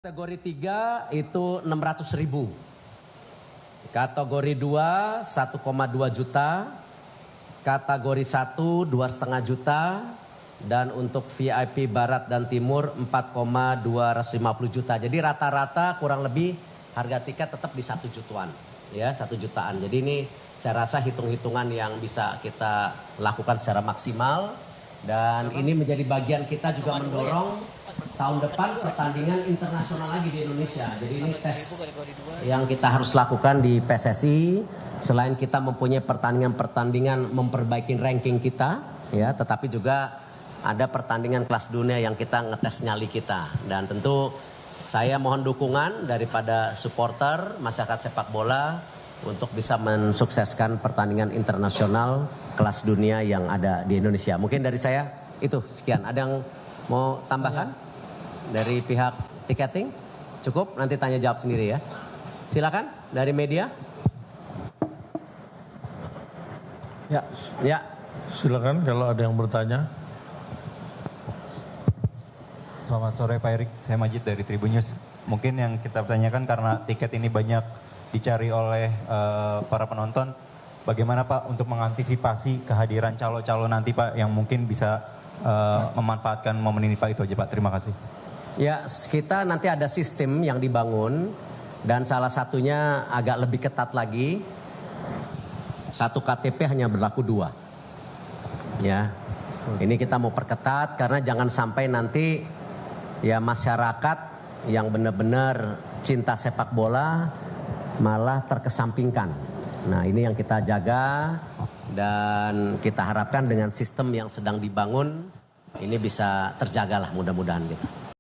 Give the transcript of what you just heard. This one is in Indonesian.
Kategori 3 itu 600.000. Kategori 2 1,2 juta. Kategori 1 2,5 juta. Dan untuk VIP Barat dan Timur 4,250 juta. Jadi rata-rata kurang lebih harga tiket tetap di 1 jutaan. Ya, 1 jutaan. Jadi ini saya rasa hitung-hitungan yang bisa kita lakukan secara maksimal. Dan ini menjadi bagian kita juga mendorong tahun depan pertandingan internasional lagi di Indonesia. Jadi ini tes yang kita harus lakukan di PSSI. Selain kita mempunyai pertandingan-pertandingan memperbaiki ranking kita, ya, tetapi juga ada pertandingan kelas dunia yang kita ngetes nyali kita. Dan tentu saya mohon dukungan daripada supporter masyarakat sepak bola untuk bisa mensukseskan pertandingan internasional kelas dunia yang ada di Indonesia. Mungkin dari saya itu sekian. Ada yang mau tambahkan? Dari pihak tiketing? Cukup, nanti tanya jawab sendiri ya. Silakan dari media. Ya. Silakan kalau ada yang bertanya. Selamat sore Pak Erik, saya Majid dari Tribun News. Mungkin yang kita tanyakan karena tiket ini banyak dicari oleh para penonton. Bagaimana Pak untuk mengantisipasi kehadiran calo-calo nanti Pak yang mungkin bisa memanfaatkan momen ini Pak, itu aja Pak, terima kasih. Ya, kita nanti ada sistem yang dibangun dan salah satunya agak lebih ketat lagi. 1 KTP hanya berlaku 2. Ya. Ini kita mau perketat karena jangan sampai nanti ya masyarakat yang benar-benar cinta sepak bola malah terkesampingkan. Nah, ini yang kita jaga dan kita harapkan dengan sistem yang sedang dibangun ini bisa terjagalah mudah-mudahan gitu.